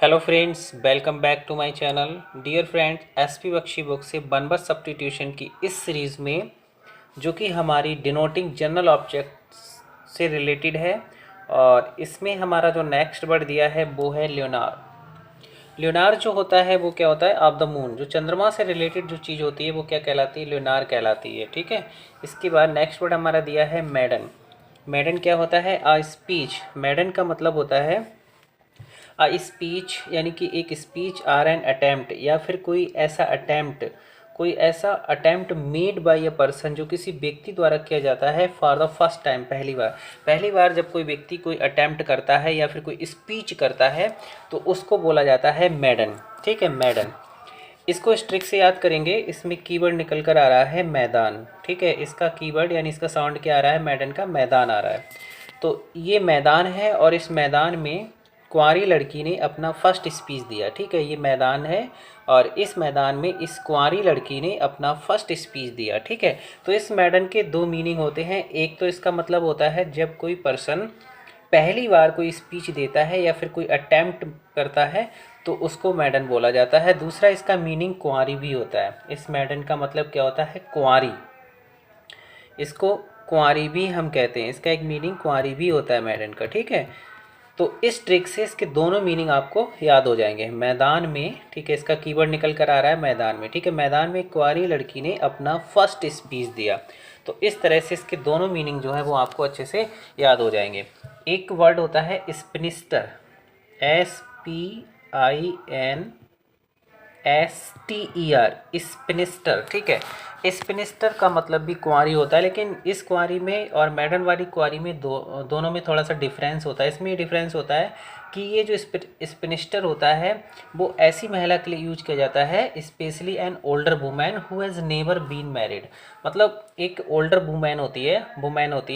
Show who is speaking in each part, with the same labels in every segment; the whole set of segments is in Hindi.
Speaker 1: Hello friends, welcome back to my channel. Dear friends, SP Bakshi book से वन वर्ड सब्स्टिट्यूशन की इस सीरीज़ में जो कि हमारी डिनोटिंग जनरल ऑब्जेक्ट से रिलेटेड है, और इसमें हमारा जो नेक्स्ट वर्ड दिया है वो है ल्योनार। ल्योनार जो होता है वो क्या होता है? Of the moon. जो चंद्रमा से रिलेटेड जो चीज़ होती है वो क्या कहलाती है? ल्योनार कहलाती है। ठीक है। इसके बाद नेक्स्ट वर्ड हमारा दिया है मैडन। मैडन क्या होता है? A speech. मैडन का मतलब होता है अ स्पीच, यानी कि एक स्पीच आर एन अटैम्प्ट, या फिर कोई ऐसा attempt made by a person जो किसी व्यक्ति द्वारा किया जाता है फॉर द फर्स्ट टाइम, पहली बार जब कोई व्यक्ति कोई अटैम्प्ट करता है या फिर कोई स्पीच करता है तो उसको बोला जाता है मैडन। ठीक है, मैडन। इसको इस ट्रिक से याद करेंगे। इसमें कीवर्ड निकल कर आ रहा है मैदान। ठीक है, इसका कीवर्ड यानी इसका साउंड क्या आ रहा है? मैडन का, मैदान आ रहा है। तो ये मैदान है और इस मैदान में कुंवारी लड़की ने अपना फर्स्ट स्पीच दिया। ठीक है, ये मैदान है और इस मैदान में इस कुंवारी लड़की ने अपना फर्स्ट स्पीच दिया। ठीक है, तो इस मैडन के दो मीनिंग होते हैं। एक तो इसका मतलब होता है जब कोई पर्सन पहली बार कोई स्पीच देता है या फिर कोई अटेम्प्ट करता है तो उसको मैडन बोला जाता है। दूसरा इसका मीनिंग कुंवारी भी होता है। इस मैडन का मतलब क्या होता है? कुंवारी। इसको कुंवारी भी हम कहते हैं। इसका एक मीनिंग कुंवारी भी होता है मैडन का। ठीक है, तो इस ट्रिक से इसके दोनों मीनिंग आपको याद हो जाएंगे। मैदान में, ठीक है, इसका कीवर्ड निकल कर आ रहा है मैदान में। ठीक है, मैदान में एक कुंवारी लड़की ने अपना फर्स्ट स्पीच दिया। तो इस तरह से इसके दोनों मीनिंग जो है वो आपको अच्छे से याद हो जाएंगे। एक वर्ड होता है स्पिनिस्टर, SPINSTER, स्पिनिस्टर। ठीक है, स्पिनिस्टर का मतलब भी कुंवारी होता है, लेकिन इस कुंवारी में और मैडन वाली कुंवारी में दोनों में थोड़ा सा डिफरेंस होता है। इसमें ये डिफरेंस होता है कि ये जो स्पिनिस्टर होता है वो ऐसी महिला के लिए यूज किया जाता है, specially an older women who has never been married. मतलब एक ओल्डर वुमेन होती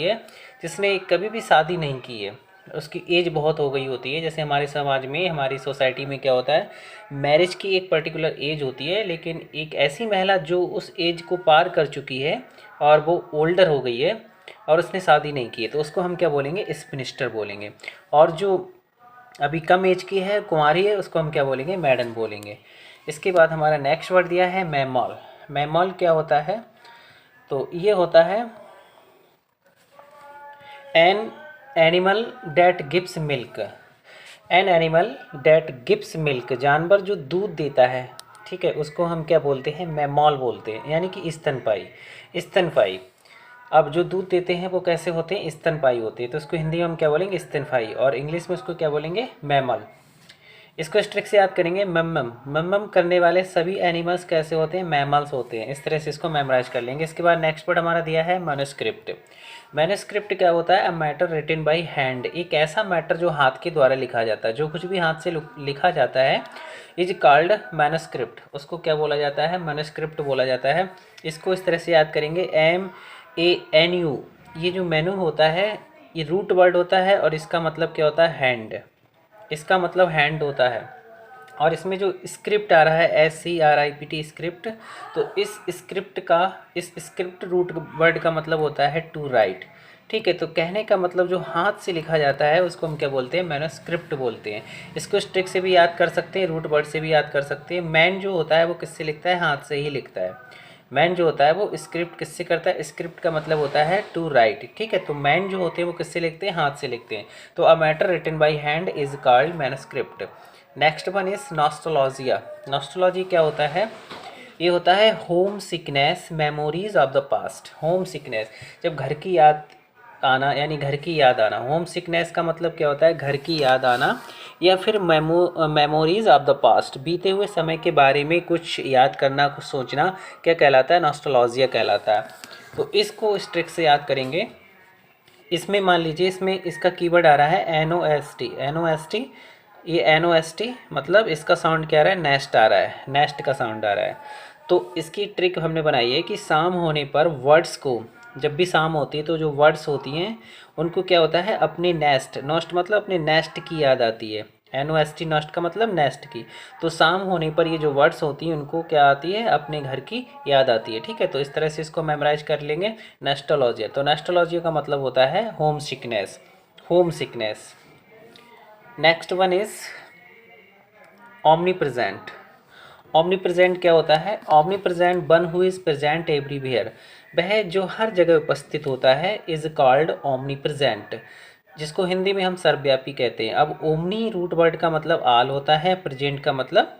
Speaker 1: है जिसने कभी भी शादी नहीं की है, उसकी एज बहुत हो गई होती है। जैसे हमारे समाज में, हमारी सोसाइटी में क्या होता है, मैरिज की एक पर्टिकुलर एज होती है, लेकिन एक ऐसी महिला जो उस एज को पार कर चुकी है और वो ओल्डर हो गई है और उसने शादी नहीं की है, तो उसको हम क्या बोलेंगे? स्पिनिस्टर बोलेंगे। और जो अभी कम एज की है, कुंवारी है, उसको हम क्या बोलेंगे? मैडन बोलेंगे। इसके बाद हमारा नेक्स्ट वर्ड दिया है मैमॉल। मैमॉल क्या होता है? तो ये होता है an animal that gives milk. An animal that gives milk, जानवर जो दूध देता है, ठीक है, उसको हम क्या बोलते हैं? मैमॉल बोलते हैं, यानी कि स्तनपाई। स्तनपाई। अब जो दूध देते हैं वो कैसे होते हैं? स्तनपाई होते हैं। तो उसको हिंदी में हम क्या बोलेंगे? स्तनपाई। और इंग्लिश में उसको क्या बोलेंगे? मैमल। इसको इस ट्रिक से याद करेंगे। मम्मम मम्मम करने वाले सभी एनिमल्स कैसे होते हैं? मैमल्स होते हैं। इस तरह से इसको मेमोराइज कर लेंगे। इसके बाद नेक्स्ट वर्ड हमारा दिया है मैन्युस्क्रिप्ट। मैन्युस्क्रिप्ट क्या होता है? A matter written by hand, एक ऐसा मैटर जो हाथ के द्वारा लिखा जाता है। जो कुछ भी हाथ से लिखा जाता है इज कॉल्ड मैन्युस्क्रिप्ट। उसको क्या बोला जाता है? मैन्युस्क्रिप्ट बोला जाता है। इसको इस तरह से याद करेंगे। MANU। ये जो मेनू होता है ये रूट वर्ड होता है और इसका मतलब क्या होता है? हैंड। इसका मतलब हैंड होता है। और इसमें जो स्क्रिप्ट आ रहा है SCRIPT, स्क्रिप्ट, तो इस स्क्रिप्ट रूट वर्ड का मतलब होता है टू राइट। ठीक है, तो कहने का मतलब जो हाथ से लिखा जाता है उसको हम क्या बोलते हैं? मैन्युस्क्रिप्ट बोलते हैं। इसको स्ट्रिक से भी याद कर सकते हैं, रूट वर्ड से भी याद कर सकते हैं। मैन जो होता है वो किससे लिखता है? हाथ से ही लिखता है। मैन जो होता है वो स्क्रिप्ट किससे करता है? स्क्रिप्ट का मतलब होता है टू राइट। ठीक है, तो मैन जो होते हैं वो किससे लिखते हैं? हाथ से लिखते हैं। तो a matter written by hand is called manuscript. Next one is nostalgia. Nostalgia क्या होता है? ये होता है homesickness, memories of the past. Homesickness, जब घर की याद आना, यानी घर की याद आना। होम सिकनेस का मतलब क्या होता है? घर की याद आना, या फिर मेमोरीज ऑफ द पास्ट, बीते हुए समय के बारे में कुछ याद करना, कुछ सोचना, क्या कहलाता है? नॉस्टोलॉजिया कहलाता है। तो इसको इस ट्रिक से याद करेंगे। इसमें मान लीजिए, इसमें इसका कीवर्ड आ रहा है NOST। NOST, ये NOST मतलब इसका साउंड क्या आ रहा है? नेस्ट आ रहा है, नेस्ट का साउंड आ रहा है। तो इसकी ट्रिक हमने बनाई है कि शाम होने पर वर्ड्स को, जब भी शाम होती है तो जो वर्ड्स होती हैं उनको क्या होता है? अपने नेस्ट, नोस्ट मतलब अपने नेस्ट की याद आती है। NOST, नोस्ट का मतलब नेस्ट की। तो शाम होने पर ये जो वर्ड्स होती हैं उनको क्या आती है? अपने घर की याद आती है। ठीक है, तो इस तरह से इसको मेमोराइज कर लेंगे। नेस्टोलॉजिया, तो नेस्टोलॉजिया का मतलब होता है home sickness. Home sickness. Next one is omni present. Omni present क्या होता है? Omni present one who is present everywhere, वह जो हर जगह उपस्थित होता है, इज़ कॉल्ड ओमनी प्रेजेंट, जिसको हिंदी में हम सर्वव्यापी कहते हैं। अब ओमनी रूट वर्ड का मतलब आल होता है, प्रेजेंट का मतलब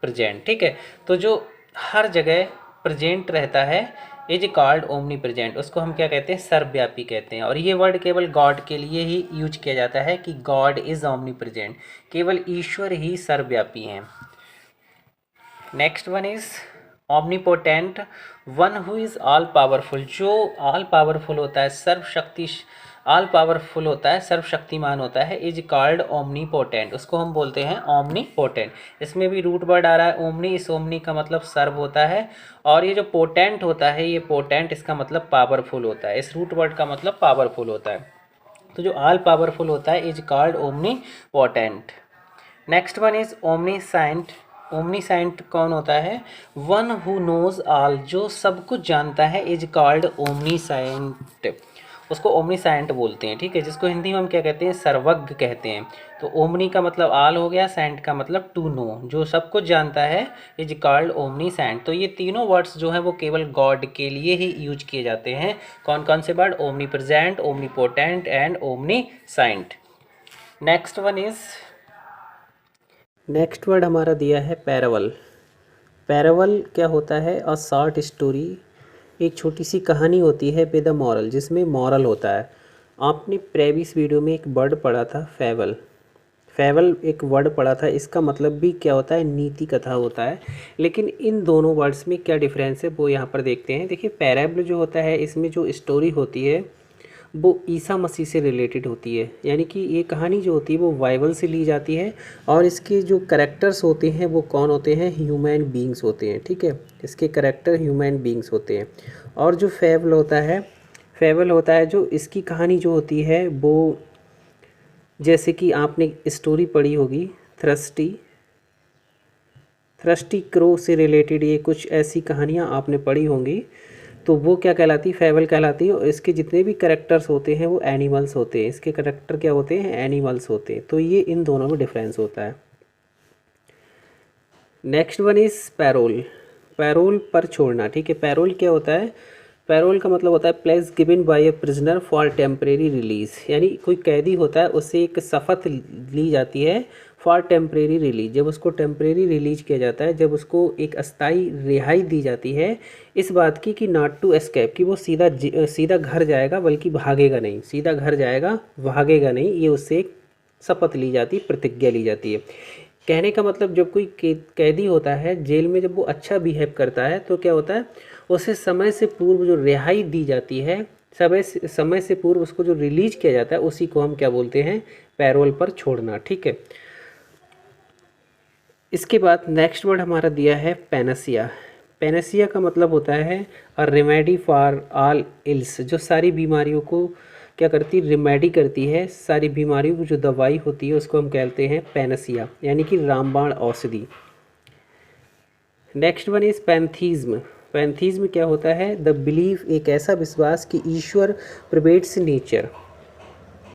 Speaker 1: प्रेजेंट, ठीक है। तो जो हर जगह प्रेजेंट रहता है इज कॉल्ड ओमनी प्रेजेंट, उसको हम क्या कहते हैं? सर्वव्यापी कहते हैं। और ये वर्ड केवल गॉड के लिए ही यूज किया जाता है कि गॉड इज ओमनी प्रेजेंट, केवल ईश्वर ही सर्वव्यापी हैं। Next one is omnipotent, one who is all powerful, जो ऑल पावरफुल होता है, सर्वशक्ति, ऑल पावरफुल होता है, सर्वशक्तिमान होता है, इज कॉल्ड ओमनीपोटेंट, उसको हम बोलते हैं ओमनीपोटेंट। इसमें भी रूट वर्ड आ रहा है ओमनी, इस ओमनी का मतलब सर्व होता है, और ये जो पोटेंट होता है, ये पोटेंट इसका मतलब पावरफुल होता है, इस रूट वर्ड का मतलब पावरफुल होता है। तो जो ऑल पावरफुल होता है is called omnipotent. Next one is ओमनीसाइंट। ओमनीसाइंट कौन होता है? वन हु नोज ऑल, जो सब कुछ जानता है, इज कॉल्ड ओमनीसाइंट, उसको ओमनीसाइंट बोलते हैं, ठीक है, जिसको हिंदी में हम क्या कहते हैं? सर्वज्ञ कहते हैं। तो ओमनी का मतलब ऑल हो गया, साइंट का मतलब टू नो, जो सब कुछ जानता है, इज कॉल्ड ओमनीसाइंट। तो ये तीनों वर्ड्स जो हैं वो केवल गॉड के लिए ही यूज किए जाते हैं। कौन कौन से word? Omni present, omnipotent and ओमनीसाइंट। Next one is, next word हमारा दिया है पैराबल। पैराबल क्या होता है? अ शॉर्ट स्टोरी, एक छोटी सी कहानी होती है विद अ मॉरल, जिसमें मॉरल होता है। आपने प्रीवियस वीडियो में एक वर्ड पढ़ा था फेबल, फेबल एक वर्ड पढ़ा था, इसका मतलब भी क्या होता है? नीति कथा होता है। लेकिन इन दोनों वर्ड्स में क्या डिफरेंस है वो यहाँ पर देखते हैं। देखिए पैराबल जो होता है, इसमें जो स्टोरी होती है वो ईसा मसीह से रिलेटेड होती है, यानी कि ये कहानी जो होती है वो बाइबल से ली जाती है, और इसके जो करेक्टर्स होते हैं वो कौन होते हैं? ह्यूमन बींग्स होते हैं, ठीक है, इसके करेक्टर ह्यूमन बींग्स होते हैं। और जो फेबल होता है, फेबल होता है जो इसकी कहानी जो होती है वो, जैसे कि आपने स्टोरी पढ़ी होगी थ्रस्टी, थ्रस्टी क्रो से रिलेटेड ये कुछ ऐसी कहानियाँ आपने पढ़ी होंगी, तो वो क्या कहलाती है? फेबल कहलाती है। और इसके जितने भी करेक्टर्स होते हैं वो एनिमल्स होते हैं, इसके करेक्टर क्या होते हैं? एनिमल्स होते हैं। तो ये इन दोनों में डिफरेंस होता है। Next one is parole, parole पर छोड़ना, ठीक है। पैरोल क्या होता है? पैरोल का मतलब होता है place given by A prisoner for temporary release, यानी कोई कैदी होता है उससे एक शपथ ली जाती है फॉर टेम्परेरी रिलीज, जब उसको टेम्परेरी रिलीज किया जाता है, जब उसको एक अस्थाई रिहाई दी जाती है इस बात की कि नॉट टू एस्केप, कि वो सीधा घर जाएगा बल्कि भागेगा नहीं, सीधा घर जाएगा भागेगा नहीं, ये उससे एक शपथ ली जाती है, प्रतिज्ञा ली जाती है। कहने का मतलब जब कोई कैदी होता है जेल में, जब वो अच्छा बिहेव करता है तो क्या होता है? उसे समय से पूर्व जो रिहाई दी जाती है, समय से पूर्व उसको जो रिलीज किया जाता है, उसी को हम क्या बोलते हैं? पैरोल पर छोड़ना, ठीक है। इसके बाद नेक्स्ट वर्ड हमारा दिया है पैनासिया। पैनासिया का मतलब होता है a remedy for all ills, जो सारी बीमारियों को क्या करती? रिमेडी करती है, सारी बीमारियों की जो दवाई होती है उसको हम कहते हैं पैनासिया, यानी कि रामबाण औषधि। Next one is pantheism. Pantheism क्या होता है? द बिलीफ, एक ऐसा विश्वास कि ईश्वर प्रिवेट्स नेचर।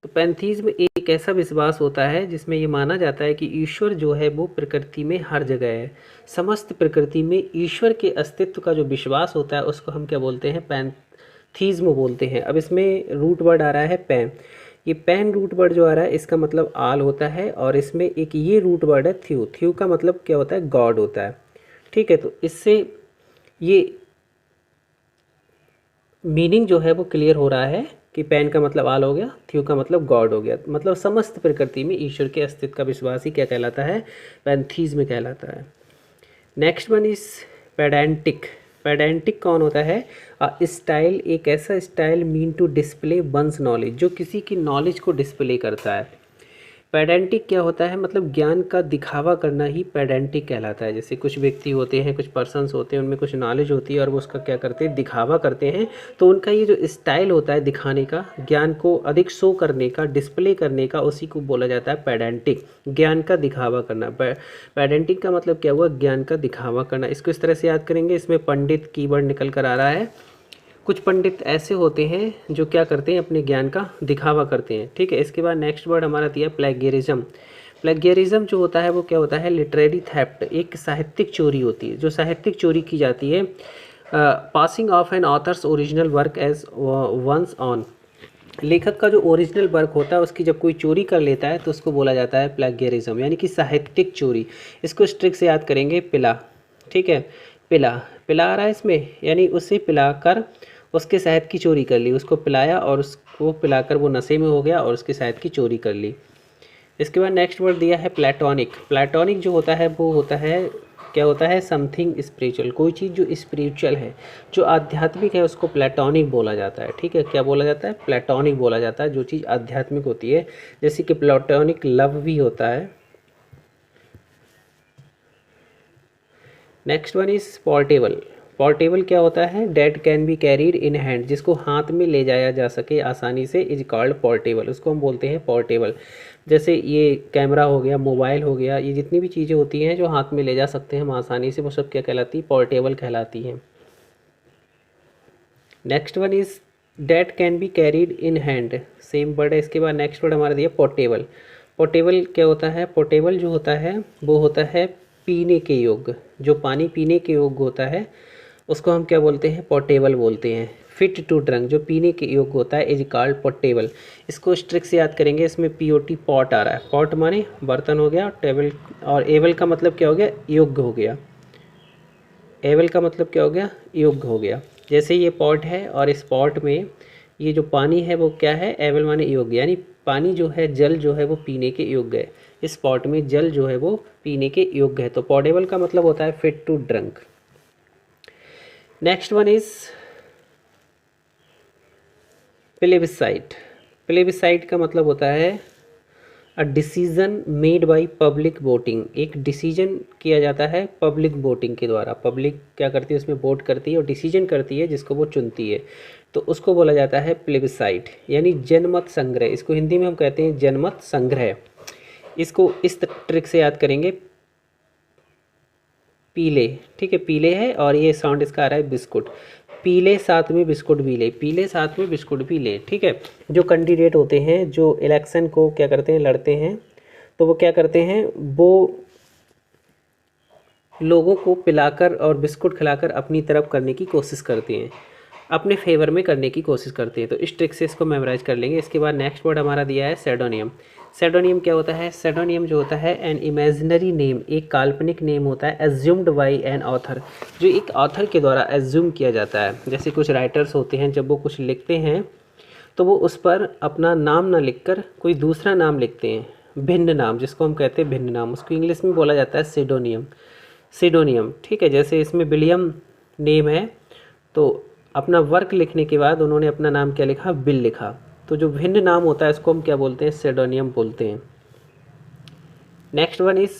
Speaker 1: तो पैंथीज्म एक ऐसा विश्वास होता है जिसमें ये माना जाता है कि ईश्वर जो है वो प्रकृति में हर जगह है, समस्त प्रकृति में ईश्वर के अस्तित्व का जो विश्वास होता है उसको हम क्या बोलते हैं? पैंथीज्म बोलते हैं। अब इसमें रूट वर्ड आ रहा है पैन, ये पैन रूट वर्ड जो आ रहा है इसका मतलब आल होता है, और इसमें एक ये रूट वर्ड है थ्यू, थ्यू का मतलब क्या होता है? गॉड होता है, ठीक है। तो इससे ये मीनिंग जो है वो क्लियर हो रहा है कि पैन का मतलब आल हो गया, थ्यू का मतलब गॉड हो गया, मतलब समस्त प्रकृति में ईश्वर के अस्तित्व का विश्वास ही क्या कहलाता है? पैंथीज्म कहलाता है। Next one is pedantic. Pedantic कौन होता है? स्टाइल, एक ऐसा style mean to display one's knowledge, जो किसी की नॉलेज को डिस्प्ले करता है। पेडेंटिक क्या होता है? मतलब ज्ञान का दिखावा करना ही पेडेंटिक कहलाता है। जैसे कुछ व्यक्ति होते हैं, कुछ पर्सन्स होते हैं, उनमें कुछ नॉलेज होती है और वो उसका क्या करते हैं? दिखावा करते हैं। तो उनका ये जो स्टाइल होता है दिखाने का, ज्ञान को अधिक शो करने का, डिस्प्ले करने का, उसी को बोला जाता है पेडेंटिक, ज्ञान का दिखावा करना। पेडेंटिक का मतलब क्या हुआ? ज्ञान का दिखावा करना। इसको इस तरह से याद करेंगे, इसमें पंडित कीवर्ड निकल कर आ रहा है। कुछ पंडित ऐसे होते हैं जो क्या करते हैं? अपने ज्ञान का दिखावा करते हैं, ठीक है। इसके बाद नेक्स्ट वर्ड हमारा दिया प्लेगरिज्म। प्लेगियरिज्म जो होता है वो क्या होता है, लिटरेरी थेफ्ट, एक साहित्यिक चोरी होती है, जो साहित्यिक चोरी की जाती है। Passing off an author's original work as one's own, लेखक का जो ओरिजिनल वर्क होता है उसकी जब कोई चोरी कर लेता है तो उसको बोला जाता है प्लेगियरिज्म, यानी कि साहित्यिक चोरी। इसको इस ट्रिक से याद करेंगे, पिला, ठीक है, पिला, पिला आ रहा है इसमें, यानी उसे पिलाकर उसके शहद की चोरी कर ली, उसको पिलाया और उसको पिलाकर वो नशे में हो गया और उसके शहद की चोरी कर ली। इसके बाद नेक्स्ट वर्ड दिया है प्लेटोनिक। प्लेटोनिक जो होता है वो होता है, क्या होता है, समथिंग स्पिरिचुअल, कोई चीज़ जो स्पिरिचुअल है, जो आध्यात्मिक है, उसको प्लेटोनिक बोला जाता है। ठीक है, क्या बोला जाता है, प्लेटोनिक बोला जाता है, जो चीज़ आध्यात्मिक होती है, जैसे कि प्लेटोनिक लव भी होता है। Next one is portable. Portable क्या होता है, date can be carried in hand, जिसको हाथ में ले जाया जा सके आसानी से, इज कॉल्ड पोर्टेबल, उसको हम बोलते हैं पोर्टेबल। जैसे ये कैमरा हो गया, मोबाइल हो गया, ये जितनी भी चीज़ें होती हैं जो हाथ में ले जा सकते हैं हम आसानी से, वो सब क्या कहलाती है, पोर्टेबल कहलाती हैं। Next one is date can be carried in hand, same word है। इसके बाद नेक्स्ट वर्ड हमारा दिया पोर्टेबल। पोर्टेबल क्या होता है, पोर्टेबल जो होता है वो होता है पीने के योग्य, जो पानी पीने के योग्य होता है उसको हम क्या बोलते हैं, पोर्टेबल बोलते हैं। फिट टू ड्रंक, जो पीने के योग्य होता है, इज कॉल्ड पोर्टेबल। इसको स्ट्रिक से याद करेंगे, इसमें पीओटी पॉट आ रहा है, पॉट माने बर्तन हो गया, टेबल, और एबल का मतलब क्या हो गया, योग्य हो गया, एबल का मतलब क्या हो गया, योग्य हो गया। जैसे ये पॉट है और इस पॉट में ये जो पानी है वो क्या है, एबल माने योग्य, यानी पानी जो है, जल जो है वो पीने के योग्य है, इस पॉट में जल जो है वो पीने के योग्य है, तो पोर्टेबल का मतलब होता है fit to drunk. Next one is plebiscite. Plebiscite का मतलब होता है a decision made by public voting, एक डिसीजन किया जाता है पब्लिक वोटिंग के द्वारा, पब्लिक क्या करती है, उसमें वोट करती है और डिसीजन करती है जिसको वो चुनती है, तो उसको बोला जाता है प्लेबिसाइट, यानी जनमत संग्रह, इसको हिंदी में हम कहते हैं जनमत संग्रह। इसको इस ट्रिक से याद करेंगे, पीले, ठीक है, पीले है और ये साउंड इसका आ रहा है बिस्कुट, पीले साथ में बिस्कुट भी ले, पीले साथ में बिस्कुट भी ले। ठीक है, जो कैंडिडेट होते हैं जो इलेक्शन को क्या करते हैं, लड़ते हैं, तो वो क्या करते हैं, वो लोगों को पिलाकर और बिस्कुट खिलाकर अपनी तरफ करने की कोशिश करते हैं, अपने फेवर में करने की कोशिश करते हैं, तो इस ट्रिक से इसको मेमोराइज कर लेंगे। इसके बाद नेक्स्ट वर्ड हमारा दिया है सेडोनियम। सेडोनियम क्या होता है, सेडोनियम जो होता है एन इमेजिनरी नेम, एक काल्पनिक नेम होता है, एज्यूम्ड बाय एन ऑथर, जो एक ऑथर के द्वारा एज्यूम किया जाता है। जैसे कुछ राइटर्स होते हैं, जब वो कुछ लिखते हैं तो वो उस पर अपना नाम ना लिखकर कोई दूसरा नाम लिखते हैं, भिन्न नाम, जिसको हम कहते हैं भिन्न नाम, उसको इंग्लिश में बोला जाता है सिडोनियम, सिडोनियम। ठीक है, जैसे इसमें विलियम नेम है, तो अपना वर्क लिखने के बाद उन्होंने अपना नाम क्या लिखा, बिल लिखा, तो जो भिन्न नाम होता है इसको हम क्या बोलते हैं, सेडोनियम बोलते हैं। Next one is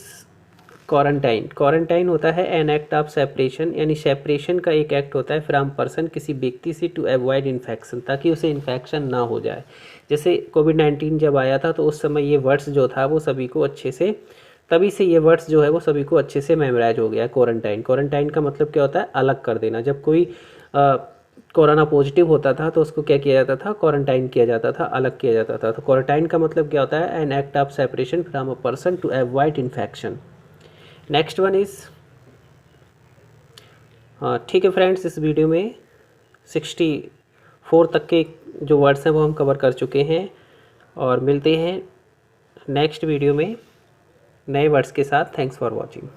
Speaker 1: quarantine. Quarantine होता है एन एक्ट ऑफ सेपरेशन, यानी सेपरेशन का एक एक्ट होता है फ्रॉम पर्सन, किसी व्यक्ति से, टू अवॉइड इन्फेक्शन, ताकि उसे इन्फेक्शन ना हो जाए। जैसे कोविड-19 जब आया था तो उस समय ये वर्ड्स जो था वो सभी को अच्छे से, तभी से ये वर्ड्स जो है वो सभी को अच्छे से मेमोराइज हो गया है। क्वारंटाइन, क्वारंटाइन का मतलब क्या होता है, अलग कर देना। जब कोई कोरोना पॉजिटिव होता था तो उसको क्या किया जाता था, क्वारंटाइन किया जाता था, अलग किया जाता था। तो क्वारंटाइन का मतलब क्या होता है, an act of separation from a person to avoid infection. Next one is, हाँ ठीक है फ्रेंड्स, इस वीडियो में 64 तक के जो वर्ड्स हैं वो हम कवर कर चुके हैं, और मिलते हैं नेक्स्ट वीडियो में नए वर्ड्स के साथ। Thanks for watching.